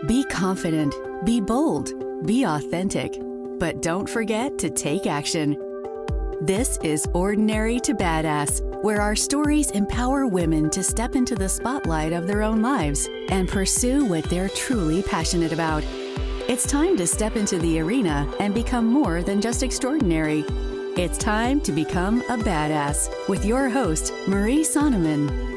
Be confident, be bold, be authentic, but don't forget to take action. This is Ordinary to Badass, where our stories empower women to step into the spotlight of their own lives and pursue what they're truly passionate about. It's time to step into the arena and become more than just extraordinary. It's time to become a badass with your host, Marie Sonneman.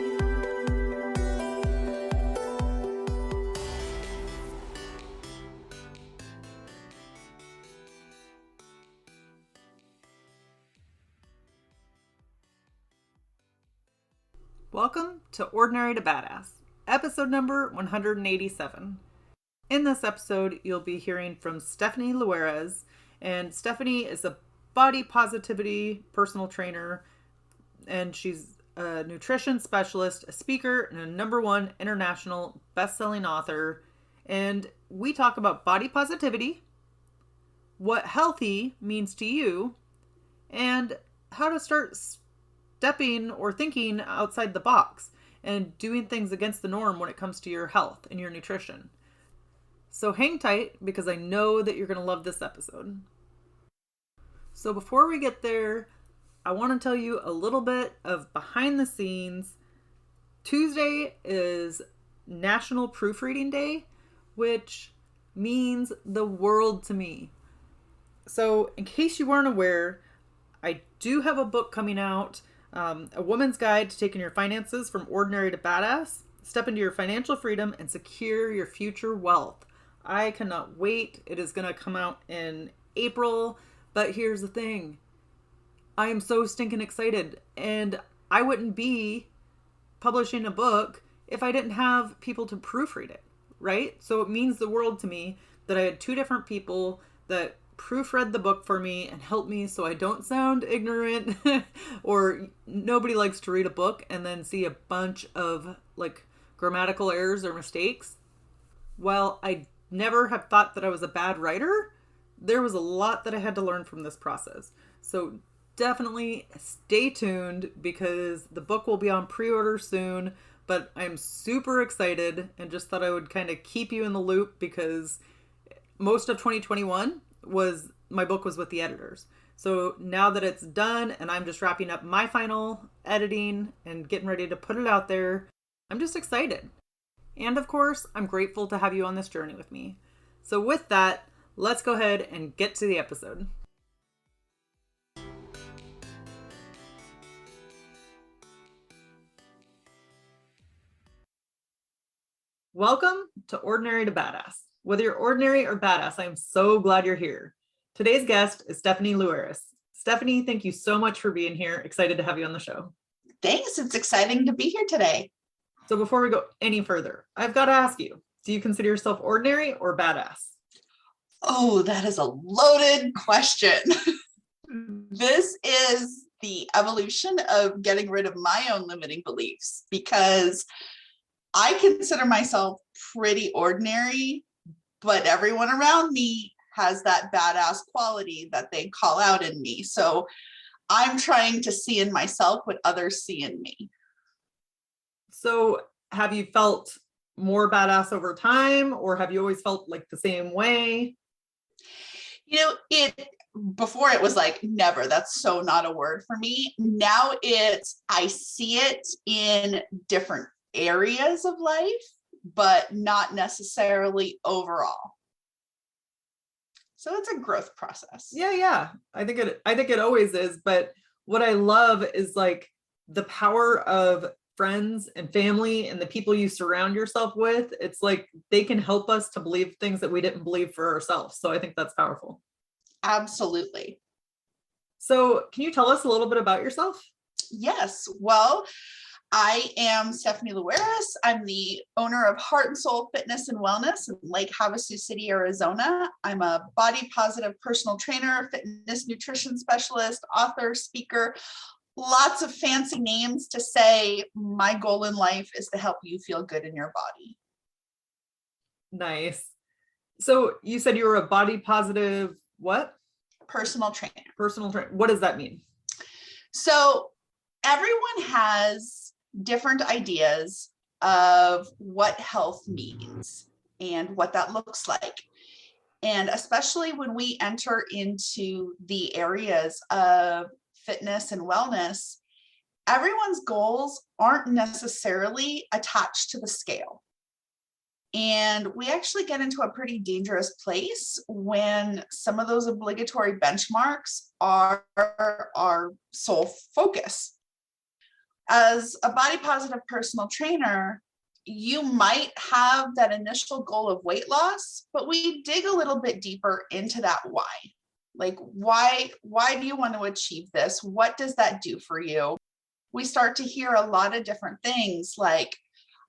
Welcome to Ordinary to Badass, episode number 187. In this episode, you'll be hearing from Stephanie Lueras, and Stephanie is a body positivity personal trainer, and she's a nutrition specialist, a speaker, and a #1 international best-selling author. And we talk about body positivity, what healthy means to you, and how to start stepping or thinking outside the box and doing things against the norm when it comes to your health and your nutrition. So hang tight, because I know that you're going to love this episode. So before we get there, I want to tell you a little bit of behind the scenes. Tuesday is National Proofreading Day, which means the world to me. So in case you weren't aware, I do have a book coming out, A Woman's Guide to Taking Your Finances from Ordinary to Badass. Step into your financial freedom and secure your future wealth. I cannot wait. It is going to come out in April. But here's the thing. I am so stinking excited. And I wouldn't be publishing a book if I didn't have people to proofread it, right? So it means the world to me that I had 2 different people that proofread the book for me and helped me so I don't sound ignorant or nobody likes to read a book and then see a bunch of grammatical errors or mistakes. While I never have thought that I was a bad writer, there was a lot that I had to learn from this process. So definitely stay tuned, because the book will be on pre-order soon, but I'm super excited and just thought I would kind of keep you in the loop, because most of 2021 my book was with the editors. So now that it's done and I'm just wrapping up my final editing and getting ready to put it out there, I'm just excited. And of course, I'm grateful to have you on this journey with me. So with that, let's go ahead and get to the episode. Welcome to Ordinary to Badass. Whether you're ordinary or badass, I am so glad you're here. Today's guest is Stephanie Lueras. Stephanie, thank you so much for being here. Excited to have you on the show. Thanks. It's exciting to be here today. So before we go any further, I've got to ask you, do you consider yourself ordinary or badass? Oh, that is a loaded question. This is the evolution of getting rid of my own limiting beliefs, because I consider myself pretty ordinary, but everyone around me has that badass quality that they call out in me. So I'm trying to see in myself what others see in me. So have you felt more badass over time, or have you always felt like the same way? Before it was like never. That's so not a word for me. Now I see it in different areas of life, but not necessarily overall. So it's a growth process. Yeah. I think it always is. But what I love is the power of friends and family and the people you surround yourself with. It's like they can help us to believe things that we didn't believe for ourselves. So I think that's powerful. Absolutely. So can you tell us a little bit about yourself? Yes. Well, I am Stephanie Lueras. I'm the owner of Heart and Soul Fitness and Wellness in Lake Havasu City, Arizona. I'm a body positive personal trainer, fitness nutrition specialist, author, speaker, lots of fancy names to say my goal in life is to help you feel good in your body. Nice. So you said you were a body positive, what? Personal trainer. Personal trainer. What does that mean? So everyone has different ideas of what health means. and what that looks like. And especially when we enter into the areas of fitness and wellness, everyone's goals aren't necessarily attached to the scale. And we actually get into a pretty dangerous place when some of those obligatory benchmarks are our sole focus. As a body positive personal trainer, you might have that initial goal of weight loss, but we dig a little bit deeper into that why. Like, why do you want to achieve this? What does that do for you? We start to hear a lot of different things like,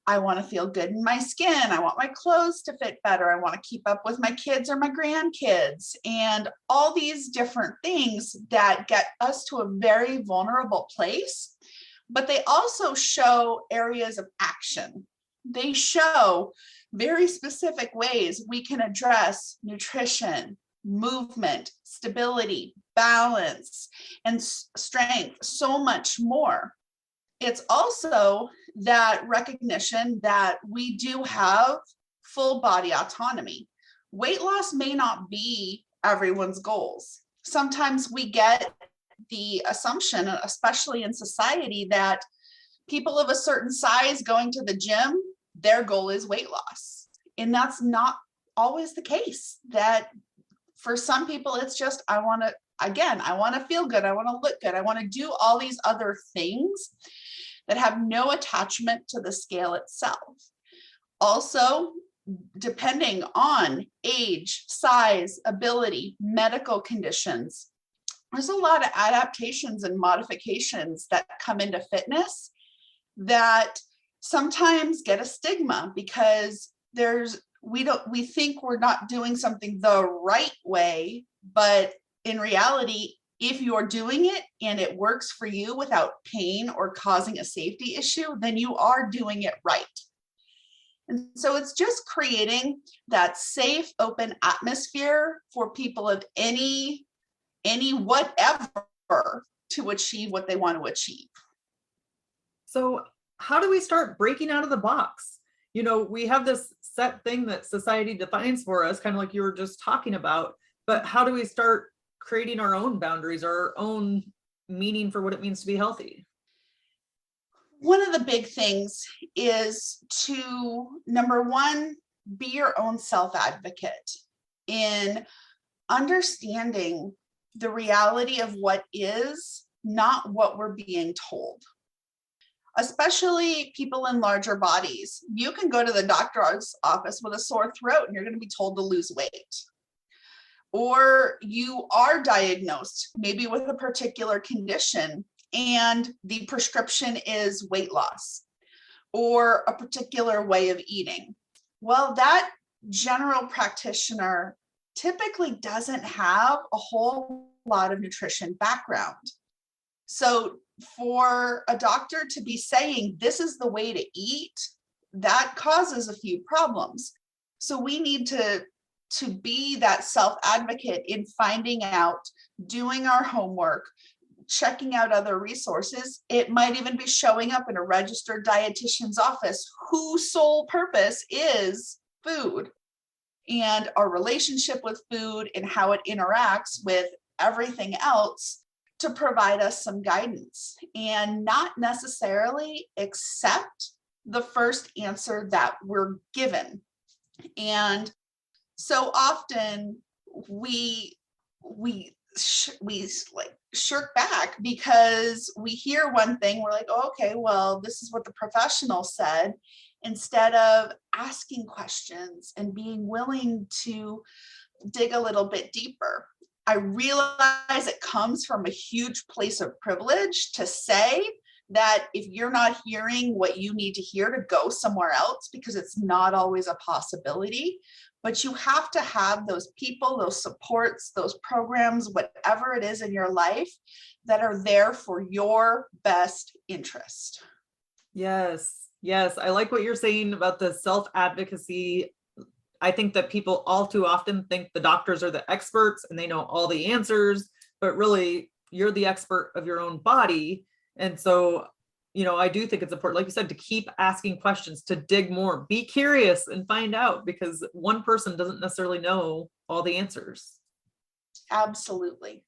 I want to feel good in my skin. I want my clothes to fit better. I want to keep up with my kids or my grandkids, and all these different things that get us to a very vulnerable place. But they also show areas of action. They show very specific ways we can address nutrition, movement, stability, balance, and strength, so much more. It's also that recognition that we do have full body autonomy. Weight loss may not be everyone's goals. Sometimes we get the assumption, especially in society, that people of a certain size going to the gym, their goal is weight loss. And that's not always the case. That for some people, it's just, I want to feel good. I want to look good. I want to do all these other things that have no attachment to the scale itself. Also, depending on age, size, ability, medical conditions, there's a lot of adaptations and modifications that come into fitness that sometimes get a stigma because we think we're not doing something the right way, but in reality, if you're doing it and it works for you without pain or causing a safety issue, then you are doing it right. And so it's just creating that safe, open atmosphere for people of any whatever to achieve what they want to achieve. So how do we start breaking out of the box? You know, we have this set thing that society defines for us, kind of like you were just talking about, but how do we start creating our own boundaries, our own meaning for what it means to be healthy? One of the big things is to, number one, be your own self-advocate in understanding the reality of what is, not what we're being told. Especially people in larger bodies. You can go to the doctor's office with a sore throat and you're going to be told to lose weight. Or you are diagnosed maybe with a particular condition and the prescription is weight loss or a particular way of eating. Well, that general practitioner typically doesn't have a whole lot of nutrition background. So for a doctor to be saying this is the way to eat, that causes a few problems. So we need to be that self-advocate in finding out, doing our homework, checking out other resources. It might even be showing up in a registered dietitian's office whose sole purpose is food and our relationship with food and how it interacts with everything else, to provide us some guidance and not necessarily accept the first answer that we're given. And so often we like shirk back because we hear one thing, we're like, oh, okay, well, this is what the professional said, instead of asking questions and being willing to dig a little bit deeper. I realize it comes from a huge place of privilege to say that if you're not hearing what you need to hear, to go somewhere else, because it's not always a possibility. But you have to have those people, those supports, those programs, whatever it is in your life that are there for your best interest. Yes. I like what you're saying about the self-advocacy. I think that people all too often think the doctors are the experts and they know all the answers, but really you're the expert of your own body. And so I do think it's important, like you said, to keep asking questions, to dig more, be curious and find out, because one person doesn't necessarily know all the answers. Absolutely.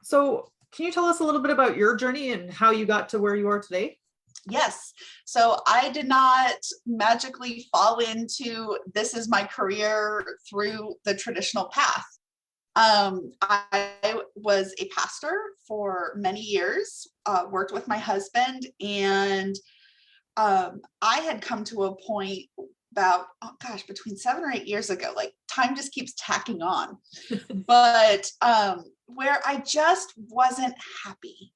So can you tell us a little bit about your journey and how you got to where you are today? Yes. So I did not magically fall into this is my career through the traditional path. I was a pastor for many years, worked with my husband, and I had come to a point about, between 7 or 8 years ago, like time just keeps tacking on, but where I just wasn't happy.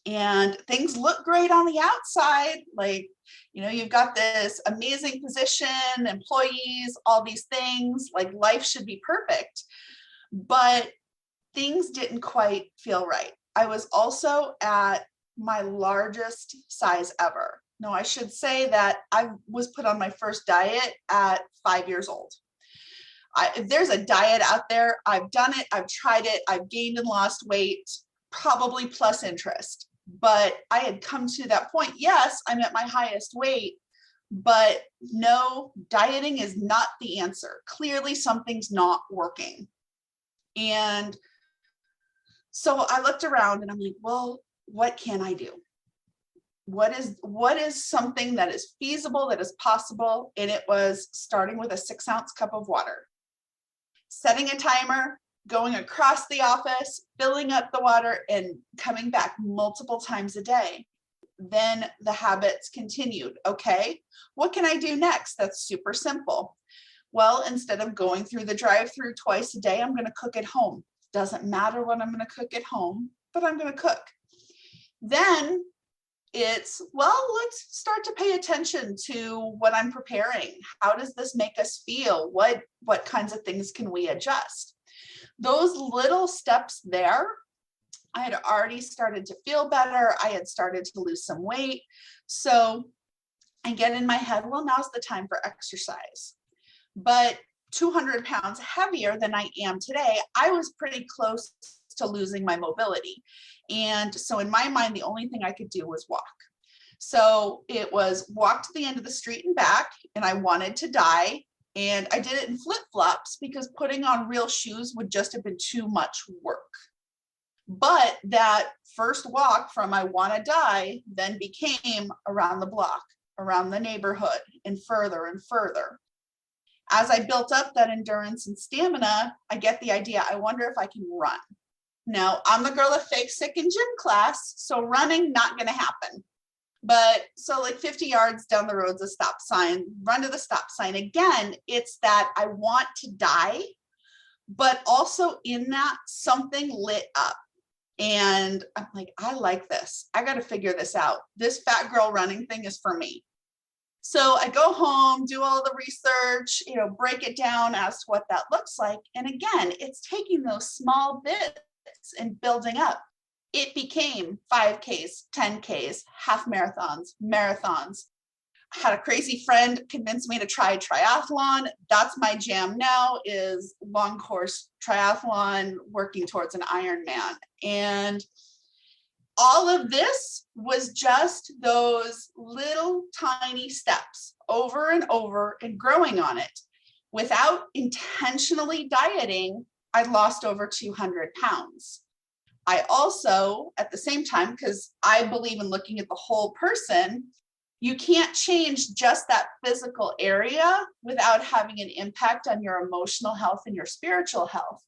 And things look great on the outside. Like, you've got this amazing position, employees, all these things, like life should be perfect. But things didn't quite feel right. I was also at my largest size ever. No, I should say that I was put on my first diet at 5 years old. If there's a diet out there, I've done it, I've tried it, I've gained and lost weight, probably plus interest. But I had come to that point. Yes, I'm at my highest weight, but no, dieting is not the answer. Clearly, something's not working. And so I looked around and I'm like, well, what can I do? What is something that is feasible, that is possible? And it was starting with a 6-ounce cup of water, setting a timer, going across the office, filling up the water, and coming back multiple times a day. Then the habits continued. Okay, what can I do next? That's super simple. Well, instead of going through the drive-through twice a day, I'm going to cook at home. Doesn't matter what I'm going to cook at home, but I'm going to cook. Then it's, well, let's start to pay attention to what I'm preparing. How does this make us feel? What kinds of things can we adjust? Those little steps there, I had already started to feel better. I had started to lose some weight. So I get in my head, well, now's the time for exercise. But 200 pounds heavier than I am today, I was pretty close to losing my mobility. And so in my mind, the only thing I could do was walk. So it was walk to the end of the street and back, and I wanted to die. And I did it in flip-flops because putting on real shoes would just have been too much work. But that first walk from I want to die then became around the block, around the neighborhood, and further and further. As I built up that endurance and stamina, I get the idea, I wonder if I can run. Now, I'm the girl that fakes sick in gym class, so running, not going to happen. But so like 50 yards down the road's a stop sign, run to the stop sign. Again, it's that I want to die, but also in that something lit up. And I'm like, I like this. I got to figure this out. This fat girl running thing is for me. So I go home, do all the research, break it down as to what that looks like. And again, it's taking those small bits and building up. It became 5Ks, 10Ks, half marathons, marathons. I had a crazy friend convince me to try triathlon. That's my jam now, is long course triathlon, working towards an Ironman. And all of this was just those little tiny steps over and over and growing on it. Without intentionally dieting, I lost over 200 pounds. I also, at the same time, because I believe in looking at the whole person, you can't change just that physical area without having an impact on your emotional health and your spiritual health.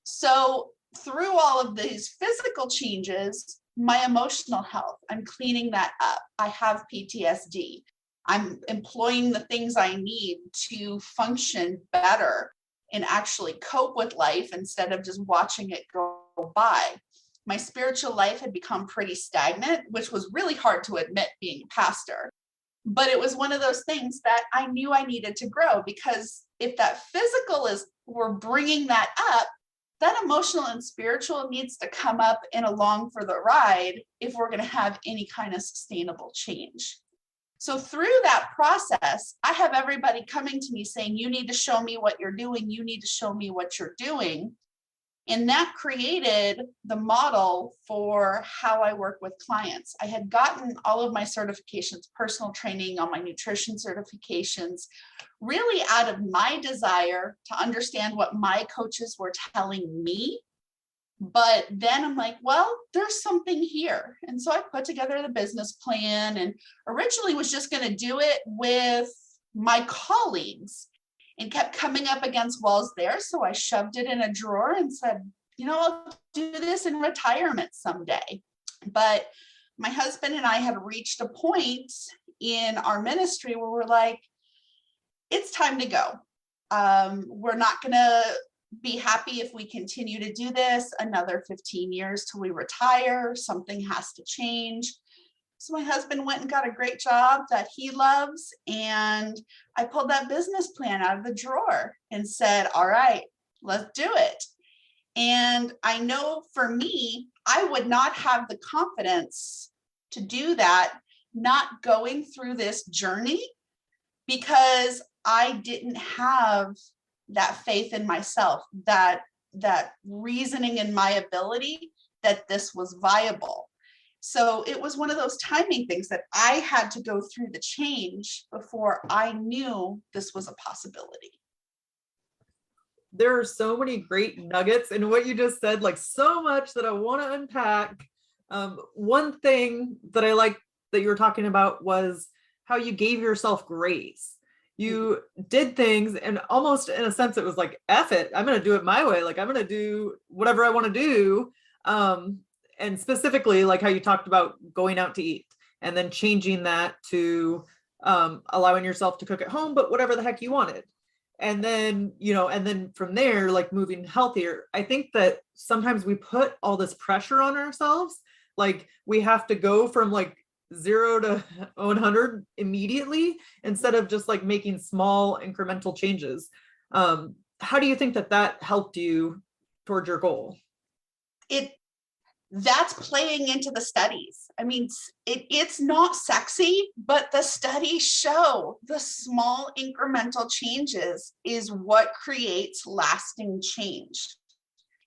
So through all of these physical changes, my emotional health, I'm cleaning that up. I have PTSD. I'm employing the things I need to function better and actually cope with life instead of just watching it go by. My spiritual life had become pretty stagnant, which was really hard to admit being a pastor. But it was one of those things that I knew I needed to grow, because if that physical we're bringing that up, that emotional and spiritual needs to come up and along for the ride if we're going to have any kind of sustainable change. So through that process, I have everybody coming to me saying, you need to show me what you're doing. You need to show me what you're doing. And that created the model for how I work with clients. I had gotten all of my certifications, personal training, all my nutrition certifications, really out of my desire to understand what my coaches were telling me. But then I'm like, well, there's something here. And so I put together the business plan and originally was just going to do it with my colleagues and kept coming up against walls there. So I shoved it in a drawer and said, I'll do this in retirement someday. But my husband and I had reached a point in our ministry where we're like, it's time to go. We're not going to be happy if we continue to do this another 15 years till we retire. Something has to change. So my husband went and got a great job that he loves. And I pulled that business plan out of the drawer and said, all right, let's do it. And I know for me, I would not have the confidence to do that, not going through this journey, because I didn't have that faith in myself, that reasoning in my ability that this was viable. So it was one of those timing things that I had to go through the change before I knew this was a possibility. There are so many great nuggets in what you just said, like so much that I want to unpack. One thing that I like that you were talking about was how you gave yourself grace. You did things and almost in a sense, it was like, F it, I'm going to do it my way. Like I'm going to do whatever I want to do. And specifically like how you talked about going out to eat and then changing that to allowing yourself to cook at home, but whatever the heck you wanted. And then, and then from there, like moving healthier. I think that sometimes we put all this pressure on ourselves. Like we have to go from like 0 to 100 immediately instead of just like making small incremental changes. How do you think that helped you towards your goal? That's playing into the studies. I mean, it's not sexy, but the studies show the small incremental changes is what creates lasting change.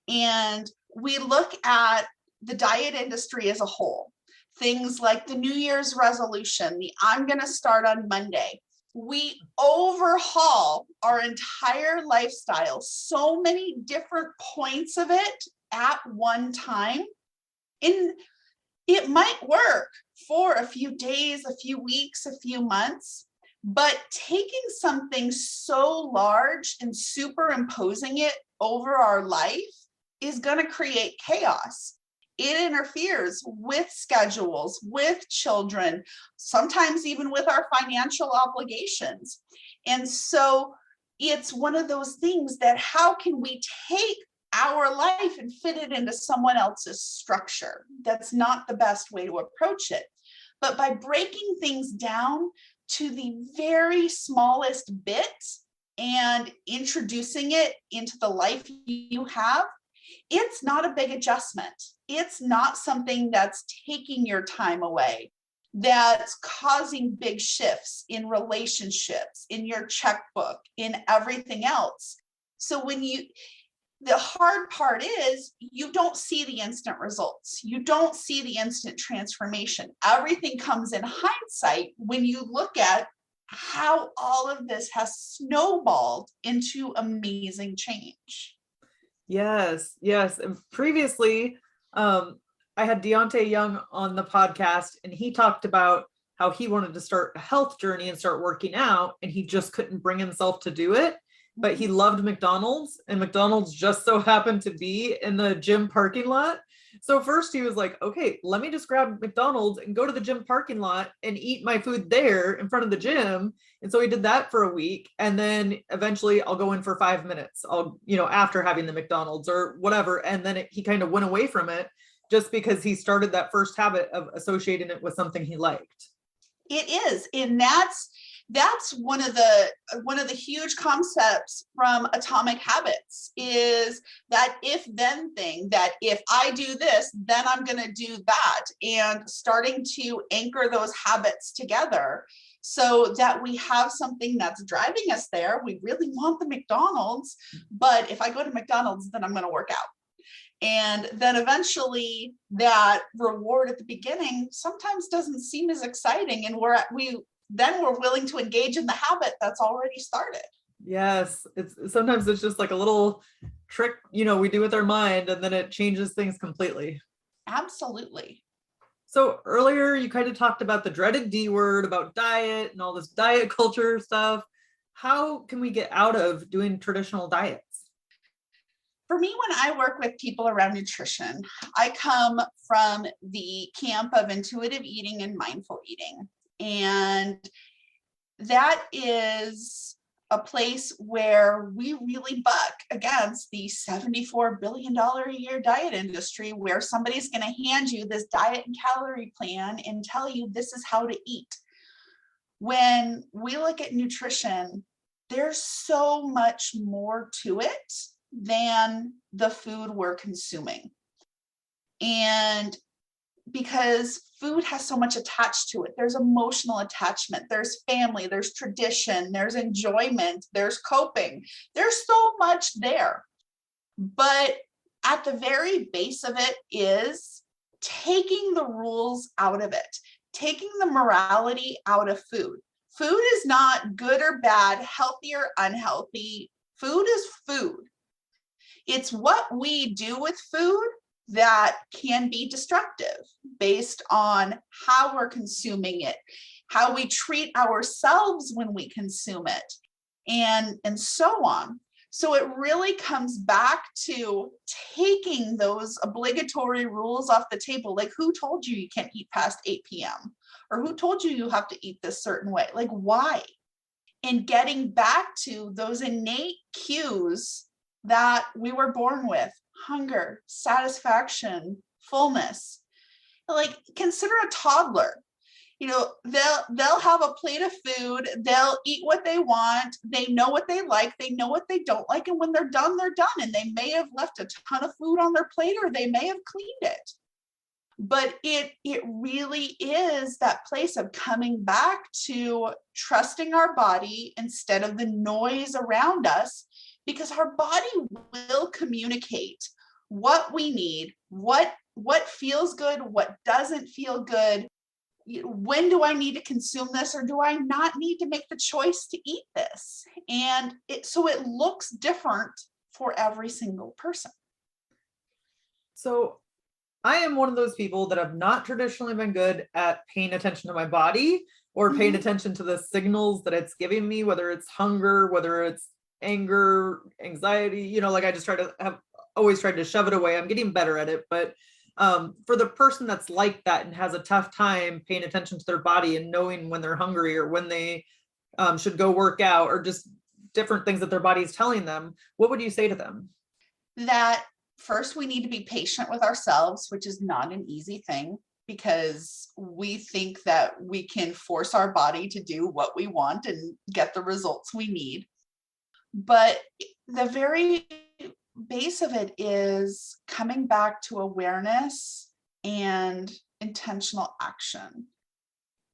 And we look at the diet industry as a whole, things like the New Year's resolution, I'm going to start on Monday. We overhaul our entire lifestyle, so many different points of it at one time. And it might work for a few days, a few weeks, a few months, but taking something so large and superimposing it over our life is going to create chaos. It interferes with schedules, with children, sometimes even with our financial obligations. And so it's one of those things that how can we take our life and fit it into someone else's structure? That's not the best way to approach it. But by breaking things down to the very smallest bits and introducing it into the life you have, it's not a big adjustment. It's not something that's taking your time away, that's causing big shifts in relationships, in your checkbook, in everything else. So the hard part is you don't see the instant results. You don't see the instant transformation. Everything comes in hindsight when you look at how all of this has snowballed into amazing change. Yes. And previously, I had Deontay Young on the podcast, and he talked about how he wanted to start a health journey and start working out, and he just couldn't bring himself to do it. But he loved McDonald's, and McDonald's just so happened to be in the gym parking lot. So first he was like, okay, let me just grab McDonald's and go to the gym parking lot and eat my food there in front of the gym. And so he did that for a week. And then eventually I'll go in for 5 minutes, after having the McDonald's or whatever. And then he kind of went away from it just because he started that first habit of associating it with something he liked. It is. And that's one of the huge concepts from Atomic Habits is that if then thing, that if I do this, then I'm going to do that, and starting to anchor those habits together so that we have something that's driving us there. We really want the McDonald's, but if I go to McDonald's, then I'm going to work out. And then eventually that reward at the beginning sometimes doesn't seem as exciting. And we're willing to engage in the habit that's already started. Yes. Sometimes it's just like a little trick, we do with our mind, and then it changes things completely. Absolutely. So earlier you kind of talked about the dreaded D word, about diet and all this diet culture stuff. How can we get out of doing traditional diets? For me, when I work with people around nutrition, I come from the camp of intuitive eating and mindful eating. And that is a place where we really buck against the $74 billion a year diet industry, where somebody's going to hand you this diet and calorie plan and tell you this is how to eat. When we look at nutrition, there's so much more to it than the food we're consuming. And because food has so much attached to it, there's emotional attachment, there's family, there's tradition, there's enjoyment, there's coping, there's so much there. But at the very base of it is taking the rules out of it, taking the morality out of food. Food is not good or bad, healthy or unhealthy. Food is food. It's what we do with food that can be destructive based on how we're consuming it, how we treat ourselves when we consume it, and so on. So it really comes back to taking those obligatory rules off the table. Like, who told you you can't eat past 8 p.m.? Or who told you have to eat this certain way? Like, why? And getting back to those innate cues that we were born with: hunger, satisfaction, fullness. Like, consider a toddler. They'll have a plate of food, they'll eat what they want, they know what they like, they know what they don't like, and when they're done, and they may have left a ton of food on their plate, or they may have cleaned it. But it really is that place of coming back to trusting our body instead of the noise around us, because our body will communicate what we need, what feels good, what doesn't feel good. When do I need to consume this, or do I not need to make the choice to eat this? And so it looks different for every single person. So I am one of those people that have not traditionally been good at paying attention to my body, or paying attention to the signals that it's giving me, whether it's hunger, whether it's anger, anxiety, like I just always tried to shove it away. I'm getting better at it. But for the person that's like that and has a tough time paying attention to their body and knowing when they're hungry, or when they should go work out, or just different things that their body is telling them, what would you say to them? That first, we need to be patient with ourselves, which is not an easy thing, because we think that we can force our body to do what we want and get the results we need. But the very base of it is coming back to awareness and intentional action.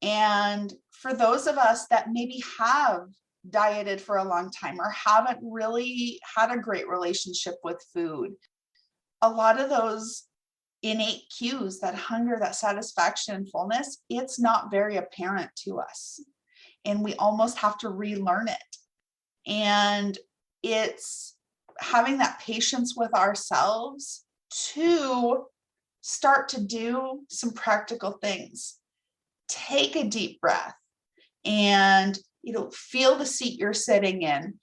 And for those of us that maybe have dieted for a long time, or haven't really had a great relationship with food, a lot of those innate cues, that hunger, that satisfaction and fullness, it's not very apparent to us. And we almost have to relearn it. And it's having that patience with ourselves to start to do some practical things. Take a deep breath and, feel the seat you're sitting in.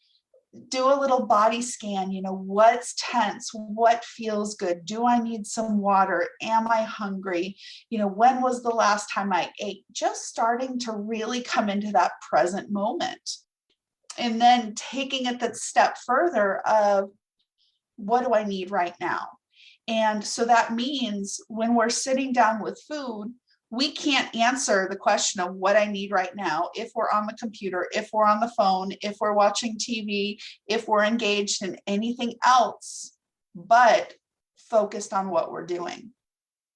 Do a little body scan, what's tense, what feels good? Do I need some water? Am I hungry? When was the last time I ate? Just starting to really come into that present moment. And then taking it that step further of, what do I need right now? And so that means when we're sitting down with food, we can't answer the question of what I need right now if we're on the computer, if we're on the phone, if we're watching TV, if we're engaged in anything else, but focused on what we're doing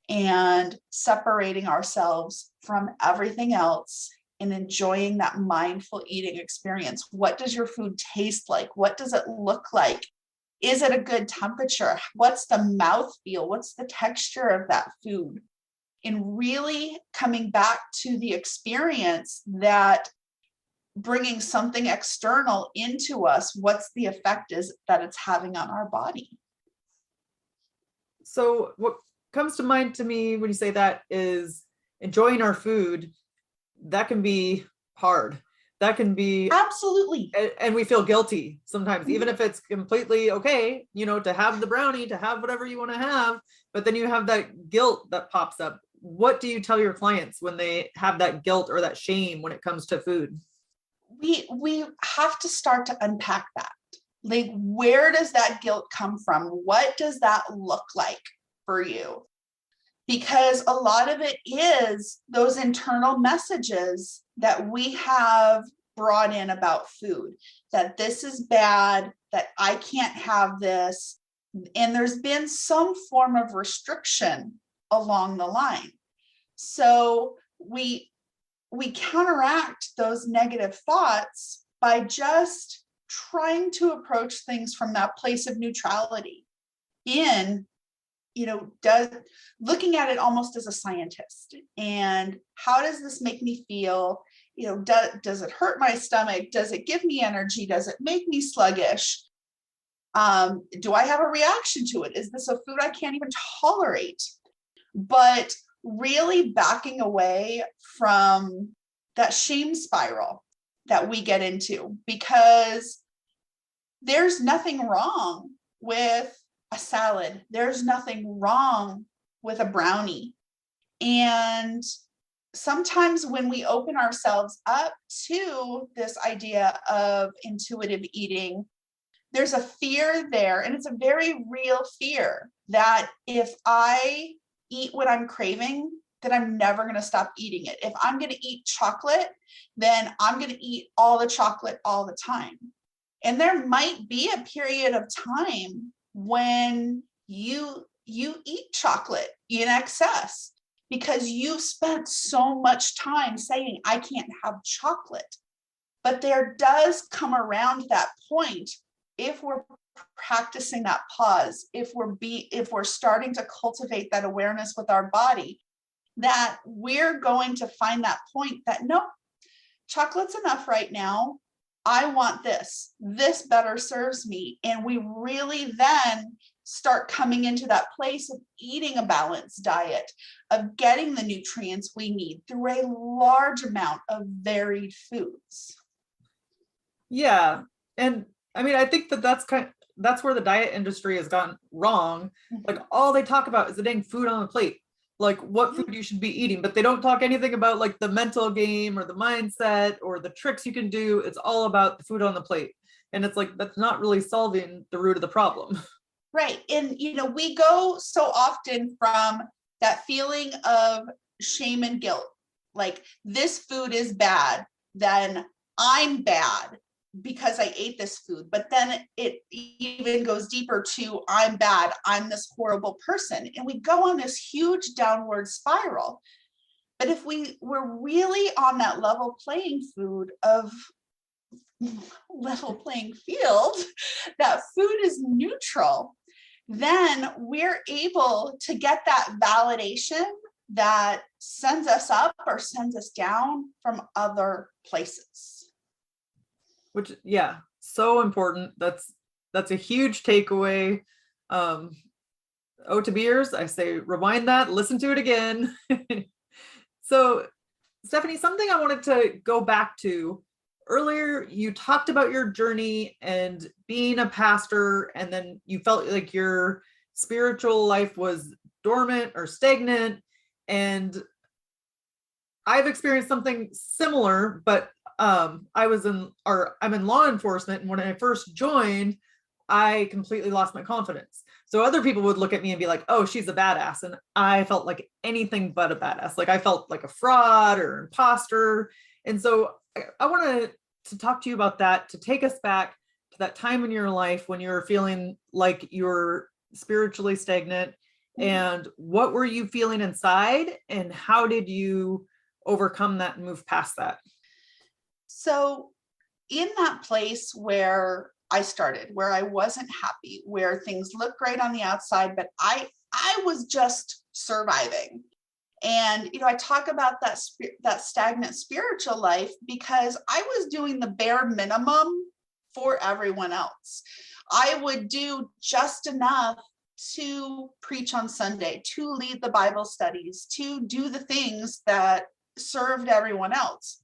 and separating ourselves from everything else and enjoying that mindful eating experience. What does your food taste like? What does it look like? Is it a good temperature? What's the mouth feel? What's the texture of that food? And really coming back to the experience that bringing something external into us, what's the effect is that it's having on our body. So what comes to mind to me when you say that is enjoying our food. That can be hard. That can be absolutely, and we feel guilty sometimes, mm-hmm. even if it's completely okay, to have the brownie, to have whatever you want to have, but then you have that guilt that pops up. What do you tell your clients when they have that guilt or that shame when it comes to food? We have to start to unpack that. Like, where does that guilt come from? What does that look like for you? Because a lot of it is those internal messages that we have brought in about food, that this is bad, that I can't have this. And there's been some form of restriction along the line. So we counteract those negative thoughts by just trying to approach things from that place of neutrality looking at it almost as a scientist. And how does this make me feel? Does it hurt my stomach? Does it give me energy? Does it make me sluggish? Do I have a reaction to it? Is this a food I can't even tolerate? But really backing away from that shame spiral that we get into, because there's nothing wrong with a salad. There's nothing wrong with a brownie. And sometimes when we open ourselves up to this idea of intuitive eating, there's a fear there, and it's a very real fear that if I eat what I'm craving, then I'm never going to stop eating it. If I'm going to eat chocolate, then I'm going to eat all the chocolate all the time. And there might be a period of time when you eat chocolate in excess because you've spent so much time saying, I can't have chocolate. But there does come around that point, if we're practicing that pause, if we're starting to cultivate that awareness with our body, that we're going to find that point that, no, chocolate's enough right now. I want this. This better serves me. And we really then start coming into that place of eating a balanced diet, of getting the nutrients we need through a large amount of varied foods. Yeah. And I mean, I think that's where the diet industry has gone wrong. Mm-hmm. Like, all they talk about is the dang food on the plate, like what food you should be eating, but they don't talk anything about like the mental game or the mindset or the tricks you can do. It's all about the food on the plate. And it's like, that's not really solving the root of the problem. Right. And, we go so often from that feeling of shame and guilt, like this food is bad, then I'm bad because I ate this food. But then it even goes deeper to, I'm bad, I'm this horrible person. And we go on this huge downward spiral. But if we were really on that level playing field, that food is neutral, then we're able to get that validation that sends us up or sends us down from other places. Which, yeah, so important. That's a huge takeaway. To beers, I say rewind that, listen to it again. So, Stephanie, something I wanted to go back to earlier, you talked about your journey and being a pastor, and then you felt like your spiritual life was dormant or stagnant. And I've experienced something similar, but I'm in law enforcement. And when I first joined, I completely lost my confidence. So other people would look at me and be like, oh, she's a badass. And I felt like anything but a badass. Like I felt like a fraud or imposter. And so I wanted to talk to you about that, to take us back to that time in your life when you were feeling like you were spiritually stagnant. And what were you feeling inside, and how did you overcome that and move past that? So in that place where I started, where I wasn't happy, where things looked great on the outside, but I was just surviving. And, I talk about that stagnant spiritual life because I was doing the bare minimum for everyone else. I would do just enough to preach on Sunday, to lead the Bible studies, to do the things that served everyone else.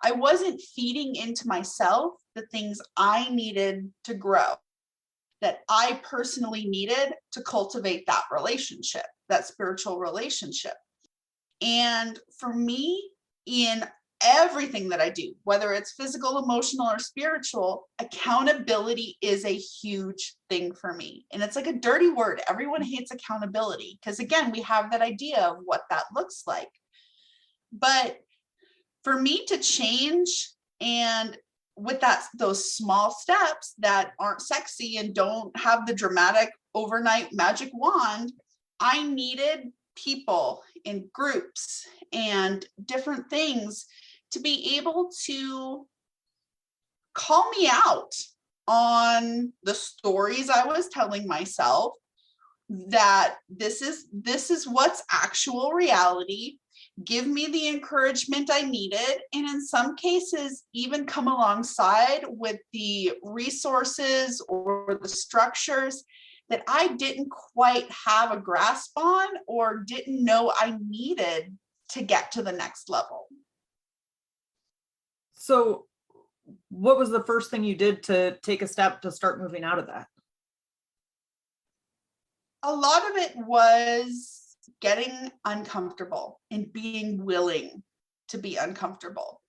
I wasn't feeding into myself the things I needed to grow, that I personally needed to cultivate that relationship, that spiritual relationship. And for me, in everything that I do, whether it's physical, emotional, or spiritual, accountability is a huge thing for me. And it's like a dirty word. Everyone hates accountability because, again, we have that idea of what that looks like. But for me to change, and with those small steps that aren't sexy and don't have the dramatic overnight magic wand, I needed people in groups and different things to be able to call me out on the stories I was telling myself, that this is what's actual reality, give me the encouragement I needed, and in some cases even come alongside with the resources or the structures that I didn't quite have a grasp on or didn't know I needed to get to the next level. So what was the first thing you did to take a step to start moving out of that? A lot of it was getting uncomfortable and being willing to be uncomfortable.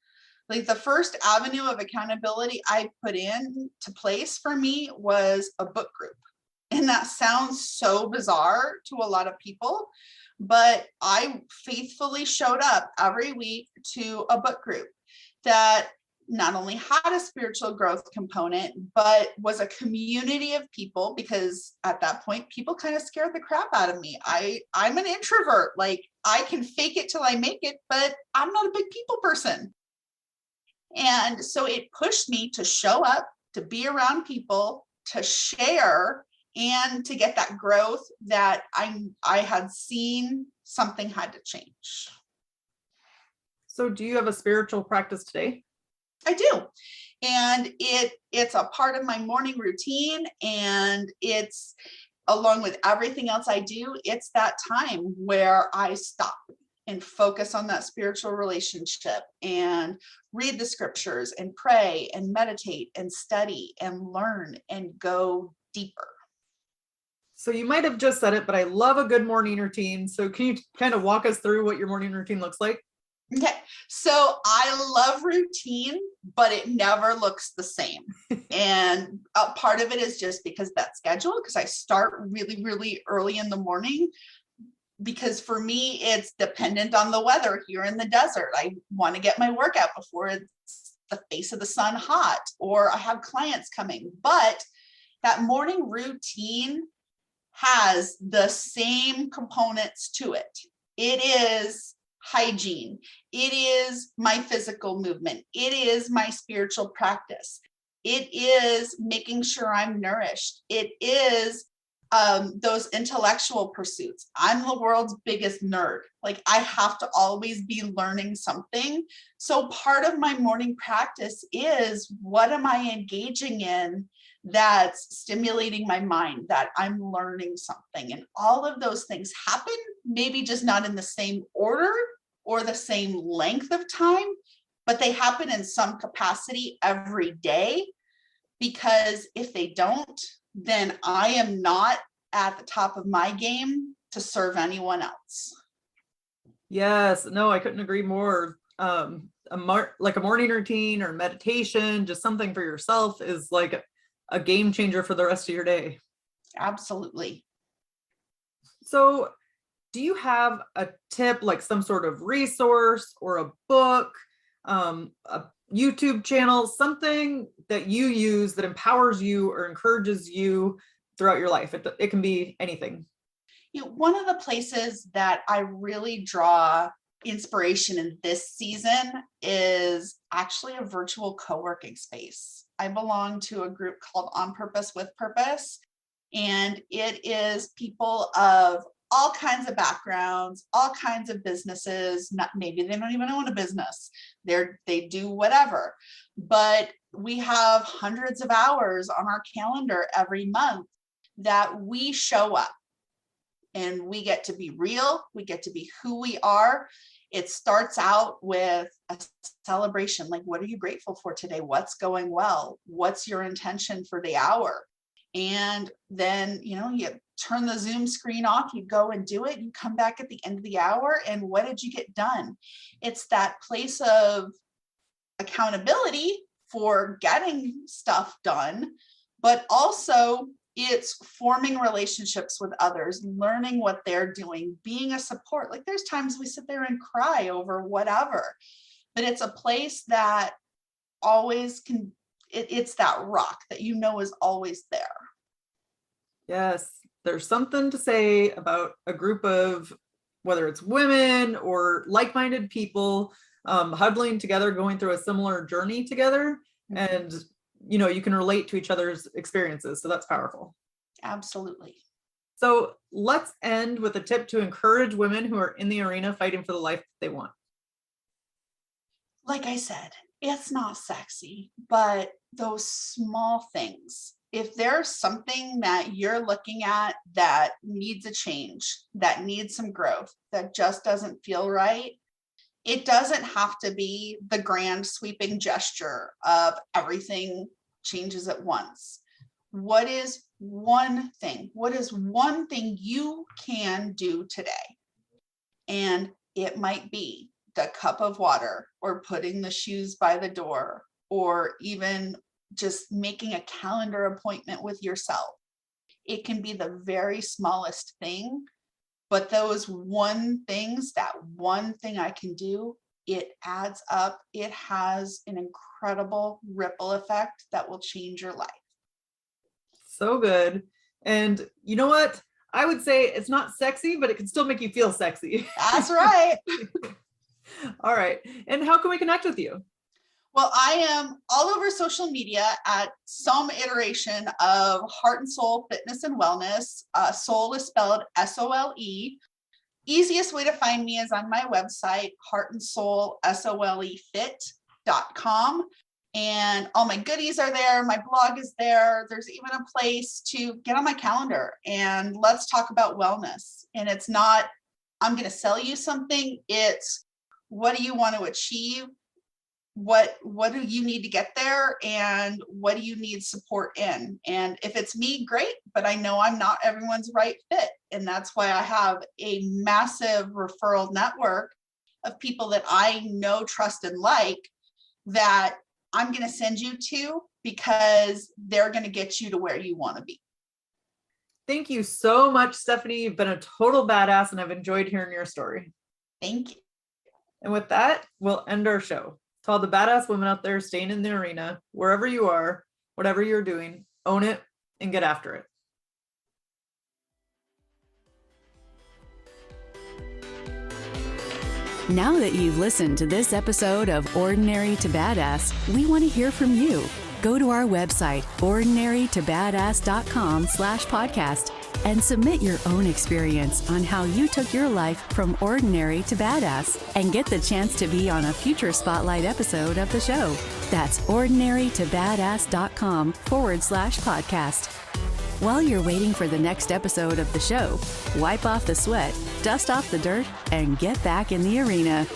Like the first avenue of accountability I put into place for me was a book group. And that sounds so bizarre to a lot of people, but I faithfully showed up every week to a book group that not only had a spiritual growth component, but was a community of people, because at that point, people kind of scared the crap out of me. I'm an introvert. Like, I can fake it till I make it, but I'm not a big people person. And so it pushed me to show up, to be around people, to share, and to get that growth that I had seen something had to change. So do you have a spiritual practice today? I do. And it's a part of my morning routine, and it's, along with everything else I do, it's that time where I stop and focus on that spiritual relationship and read the scriptures and pray and meditate and study and learn and go deeper. So you might have just said it, but I love a good morning routine. So can you kind of walk us through what your morning routine looks like? Okay, so I love routine, but it never looks the same. And a part of it is just because that schedule, because I start really, really early in the morning, because for me, it's dependent on the weather here in the desert. I want to get my workout before it's the face of the sun hot, or I have clients coming. But that morning routine has the same components to it. It is hygiene. It is my physical movement. It is my spiritual practice. It is making sure I'm nourished. It is those intellectual pursuits. I'm the world's biggest nerd. Like, I have to always be learning something. So part of my morning practice is, what am I engaging in that's stimulating my mind, that I'm learning something? And all of those things happen, maybe just not in the same order or the same length of time, but they happen in some capacity every day. Because if they don't, then I am not at the top of my game to serve anyone else. Yes, no, I couldn't agree more. Like a morning routine or meditation, just something for yourself, is like a game changer for the rest of your day. Absolutely. So do you have a tip, like some sort of resource or a book, a YouTube channel, something that you use that empowers you or encourages you throughout your life? It can be anything. One of the places that I really draw inspiration in this season is actually a virtual co-working space. I belong to a group called On Purpose with Purpose, and it is people of all kinds of backgrounds, all kinds of businesses. Not, maybe they don't even own a business. They do whatever. But we have hundreds of hours on our calendar every month that we show up, and we get to be real. We get to be who we are. It starts out with a celebration. Like, what are you grateful for today? What's going well? What's your intention for the hour? And then, you turn the Zoom screen off, you go and do it, you come back at the end of the hour, and what did you get done? It's that place of accountability for getting stuff done, but also it's forming relationships with others, learning what they're doing, being a support. Like, there's times we sit there and cry over whatever, but it's a place that always it's that rock that is always there. Yes, there's something to say about a group of, whether it's women or like-minded people, huddling together, going through a similar journey together. And, you can relate to each other's experiences. So that's powerful. Absolutely. So let's end with a tip to encourage women who are in the arena fighting for the life they want. Like I said, it's not sexy, but those small things. If there's something that you're looking at that needs a change, that needs some growth, that just doesn't feel right, it doesn't have to be the grand sweeping gesture of everything changes at once. What is one thing? What is one thing you can do today? And it might be the cup of water, or putting the shoes by the door, or even just making a calendar appointment with yourself. It can be the very smallest thing, but those that one thing I can do, it adds up. It has an incredible ripple effect that will change your life. So good. And you know what? I would say it's not sexy, but it can still make you feel sexy. That's right. All right. And how can we connect with you? Well, I am all over social media at some iteration of Heart and Soul Fitness and Wellness. Soul is spelled SOLE. Easiest way to find me is on my website, heartandsoulsolefit.com. And all my goodies are there. My blog is there. There's even a place to get on my calendar and let's talk about wellness. And it's not, I'm going to sell you something. It's, what do you want to achieve? What do you need to get there, and what do you need support in? And if it's me, great, but I know I'm not everyone's right fit. And that's why I have a massive referral network of people that I know, trust, and like, that I'm going to send you to, because they're going to get you to where you want to be. Thank you so much, Stephanie. You've been a total badass, and I've enjoyed hearing your story. Thank you. And with that, we'll end our show. To all the badass women out there staying in the arena, wherever you are, whatever you're doing, own it and get after it. Now that you've listened to this episode of Ordinary to Badass, we want to hear from you. Go to our website, ordinarytobadass.com/podcast, and submit your own experience on how you took your life from ordinary to badass, and get the chance to be on a future spotlight episode of the show. That's ordinarytobadass.com/podcast. While you're waiting for the next episode of the show, wipe off the sweat, dust off the dirt, and get back in the arena.